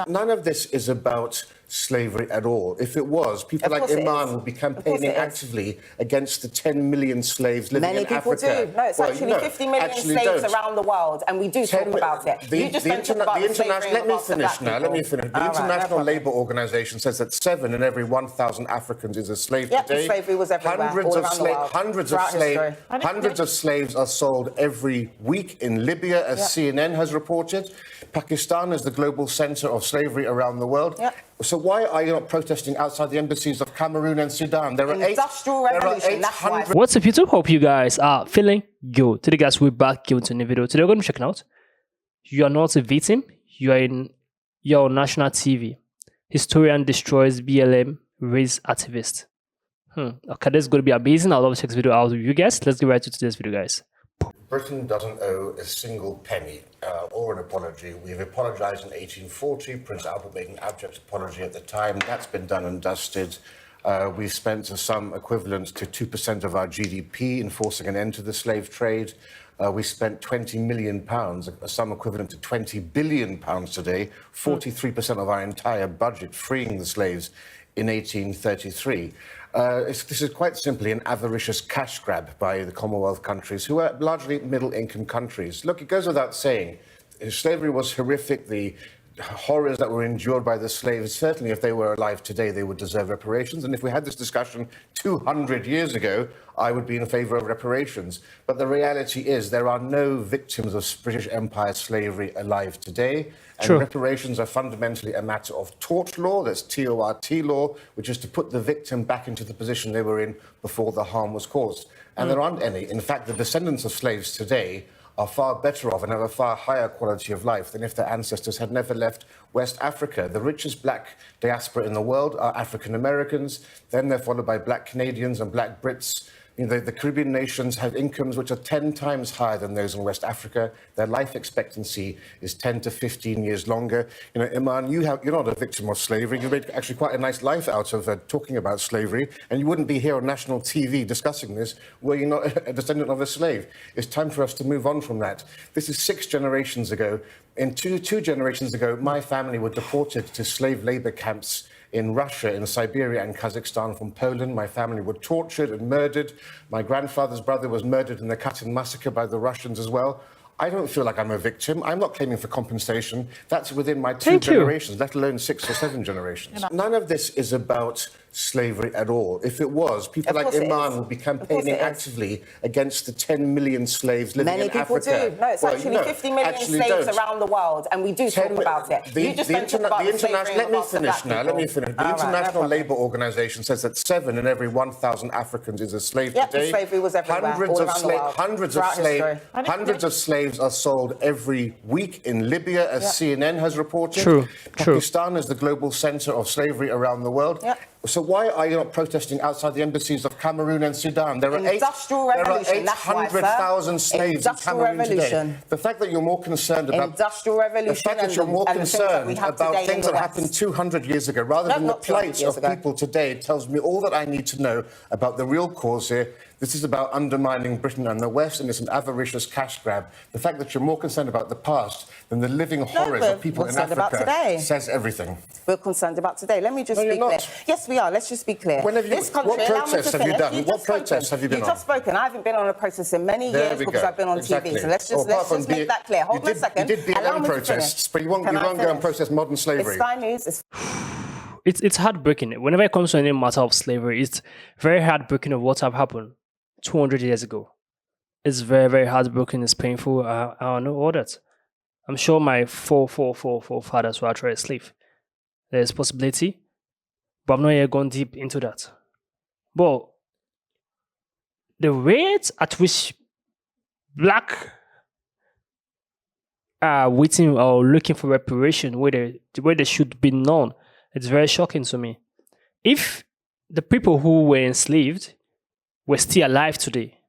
None of this is about slavery at all. If it was, people like Iman would be campaigning actively against the 10 million slaves living in Africa. Many people do. No, it's actually 50 million slaves around the world, and we do talk about it. You just don't talk about the slavery Let me finish now. Let me finish. The International Labour Organization says that 7 in every 1,000 Africans is a slave today. Slavery was everywhere, Hundreds of slaves are sold every week in Libya, as CNN has reported. Pakistan is the global centre of slavery around the world. So why are you not protesting outside the embassies of Cameroon and Sudan? There are Industrial revolution, that's why. What's up, YouTube? Hope you guys are feeling good. Today, guys, we're back here with a new video. Today, we're going to be checking out. You are not a victim. You are on national TV. Historian destroys BLM race activist. Okay, this is going to be amazing. I'll love to check this video out with you guys. Let's get right to today's video, guys. Britain doesn't owe a single penny or an apology. We've apologised in 1840. Prince Albert made an abject apology at the time. That's been done and dusted. We've spent a sum equivalent to 2% of our GDP enforcing an end to the slave trade. We spent £20 million, a sum equivalent to £20 billion today, 43% of our entire budget freeing the slaves in 1833. This is quite simply an avaricious cash grab by the Commonwealth countries, who are largely middle-income countries. Look, it goes without saying, slavery was horrific. The horrors that were endured by the slaves, certainly if they were alive today, they would deserve reparations. And if we had this discussion 200 years ago, I would be in favour of reparations. But the reality is there are no victims of British Empire slavery alive today. And reparations are fundamentally a matter of tort law, that's TORT law, which is to put the victim back into the position they were in before the harm was caused. And there aren't any. In fact, the descendants of slaves today are far better off and have a far higher quality of life than if their ancestors had never left West Africa. The richest black diaspora in the world are African Americans, then they're followed by black Canadians and black Brits. You know, the Caribbean nations have incomes which are 10 times higher than those in West Africa. Their life expectancy is 10 to 15 years longer. You know, Iman, you're not a victim of slavery. You made actually quite a nice life out of talking about slavery, and you wouldn't be here on national TV discussing this were you not a descendant of a slave. It's time for us to move on from that. This is 6 generations ago. In two generations ago, my family were deported to slave labor camps in Russia, in Siberia and Kazakhstan from Poland. My family were tortured and murdered. My grandfather's brother was murdered in the Katyn massacre by the Russians as well. I don't feel like I'm a victim. I'm not claiming for compensation. That's within my 2 generations, let alone 6 or 7 generations. None of this is about slavery at all. If it was, people like Iman would be campaigning actively against the 10 million slaves living in Africa. Many people do. No, it's actually 50 million slaves around the world, and we do talk about it. You just don't talk about the slavery. Let me finish now. Let me finish. The International Labour Organization says that 7 in every 1,000 Africans is a slave today. Slavery was everywhere, Hundreds of slaves are sold every week in Libya, as CNN has reported. Pakistan is the global centre of slavery around the world. So why are you not protesting outside the embassies of Cameroon and Sudan? There are 800,000 slaves in Cameroon today. The fact that you're more concerned about things that happened 200 years ago, rather than the plight of people today, tells me all that I need to know about the real cause here. This is about undermining Britain and the West, and it's an avaricious cash grab. The fact that you're more concerned about the past than the living horrors of people in Africa says everything. We're concerned about today. Let me just be clear. Yes, we are. Let's just be clear. What protests have you done? What protests have you been on? You've just spoken. I haven't been on a protest in many years because I've been on TV. So let's just make that clear. Hold on a second. You did BLM protests, but you won't go and protest modern slavery. It's Sky News. It's heartbreaking. Whenever it comes to any matter of slavery, it's very heartbreaking of what have happened 200 years ago. It's very, very heartbreaking. It's painful. I don't know all that. I'm sure my forefathers were actually asleep. There's possibility, but I'm not yet going deep into that. But the rate at which black are waiting or looking for reparation where they should be known, it's very shocking to me. If the people who were enslaved were still alive today,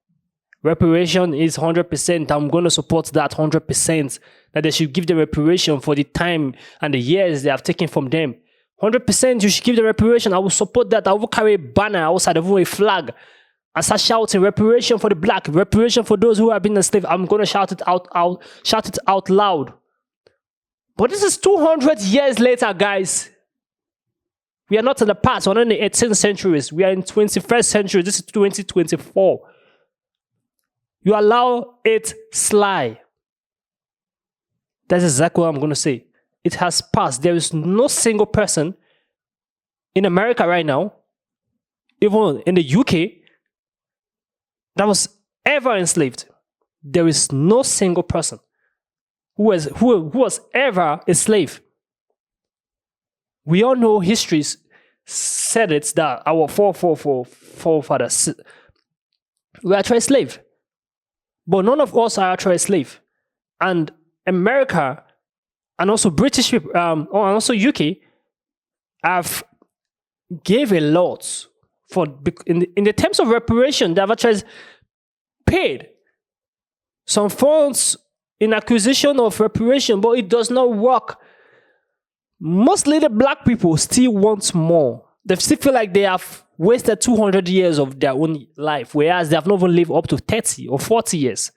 reparation is 100%. I'm going to support that 100%. That they should give the reparation for the time and the years they have taken from them. 100% you should give the reparation. I will support that. I will carry a banner outside, even a flag, and start shouting reparation for the black, reparation for those who have been enslaved. I'm going to shout it out loud. But this is 200 years later, guys. We are not in the past. We're not in the 18th centuries. We are in 21st century. This is 2024. You allow it slide. That's exactly what I'm going to say. It has passed. There is no single person in America right now, even in the UK, that was ever enslaved. There is no single person who was ever a slave. We all know histories said it that our forefathers were actually slave. But none of us are actually slave. And America and also British people, and also UK have gave a lot for in the terms of reparation. They have actually paid some funds in acquisition of reparation, but it does not work. Mostly the black people still want more. They still feel like they have wasted 200 years of their own life, whereas they have not even lived up to 30 or 40 years.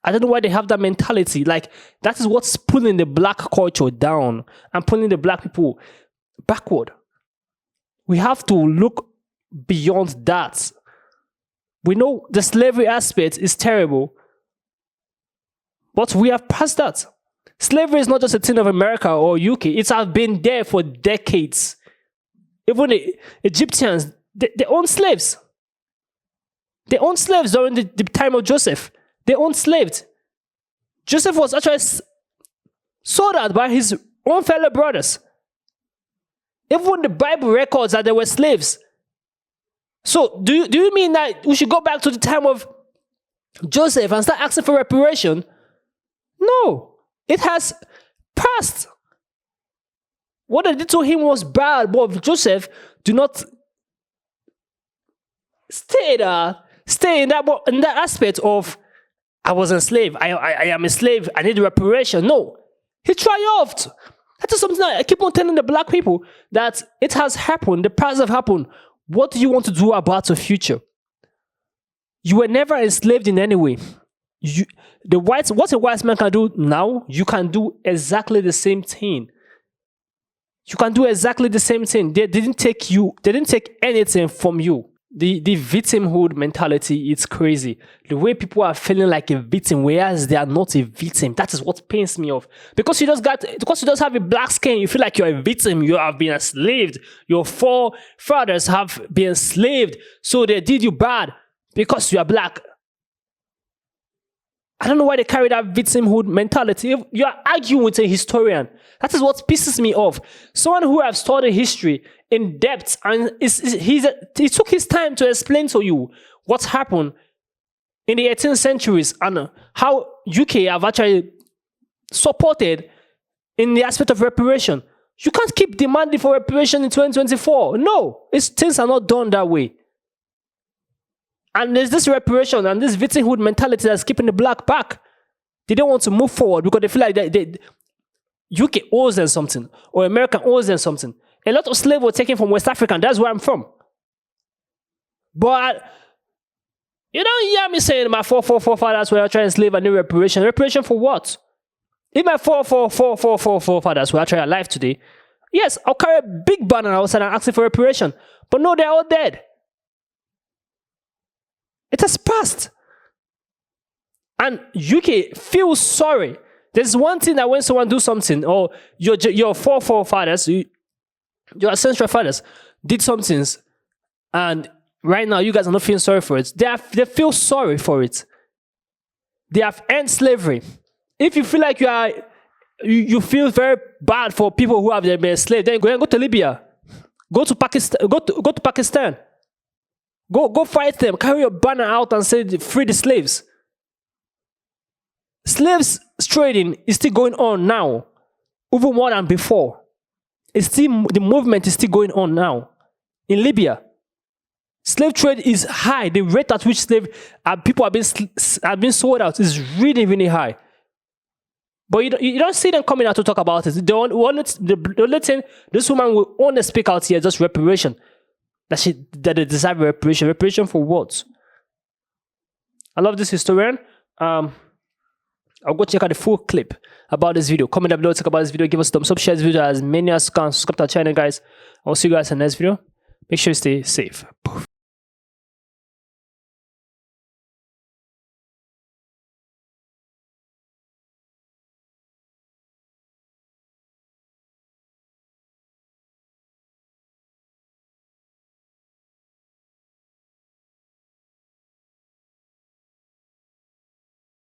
I don't know why they have that mentality. Like, that is what's pulling the black culture down and pulling the black people backward. We have to look beyond that. We know the slavery aspect is terrible, but we have passed that. Slavery is not just a thing of America or UK. It has been there for decades. Even the Egyptians, they owned slaves. They owned slaves during the time of Joseph. They owned slaves. Joseph was actually sold out by his own fellow brothers. Even the Bible records that they were slaves. So do you mean that we should go back to the time of Joseph and start asking for reparation? No. It has passed. What they did to him was bad, but Joseph do not stay in that aspect of I was a slave, I am a slave, I need reparation. No. He triumphed. That is something that I keep on telling the black people, that it has happened, the past have happened. What do you want to do about the future? You were never enslaved in any way. What a white man can do now, you can do exactly the same thing. You can do exactly the same thing. They didn't take anything from you. The victimhood mentality, it's crazy. The way people are feeling like a victim, whereas they are not a victim. That is what pains me off. Because you just have a black skin, you feel like you're a victim. You have been enslaved. Your forefathers have been enslaved, so they did you bad because you are black. I don't know why they carry that victimhood mentality. If you are arguing with a historian, that is what pisses me off. Someone who has studied history in depth, and he took his time to explain to you what happened in the 18th centuries and how UK have actually supported in the aspect of reparation. You can't keep demanding for reparation in 2024. No, things are not done that way. And there's this reparation and this victimhood mentality that's keeping the black back. They don't want to move forward because they feel like UK owes them something, or America owes them something. A lot of slaves were taken from West Africa, and that's where I'm from. But you don't hear me saying my forefathers were trying to slave and need reparation. Reparation for what? If my forefathers were actually alive today, yes, I'll carry a big banner outside and ask for reparation. But no, they're all dead. It has passed. And UK feels sorry. There's one thing that when someone do something, or your forefathers, your ancestral fathers did something, and right now you guys are not feeling sorry for it. They feel sorry for it. They have end slavery. If you feel like you feel very bad for people who have been enslaved, then go to Libya, go to Pakistan, go to Pakistan. Go fight them. Carry your banner out and say free the slaves. Slaves trading is still going on now, even more than before. The movement is still going on now in Libya. Slave trade is high. The rate at which people have been sold out is really, really high. But you don't see them coming out to talk about it. The only thing this woman will only speak out here is just reparation. That they deserve reparation. Reparation for what? I love this historian. I'll go check out the full clip about this video. Comment down below, talk about this video, give us a thumbs up, share this video as many as you can, subscribe to our channel, guys. I'll see you guys in the next video. Make sure you stay safe. Poof.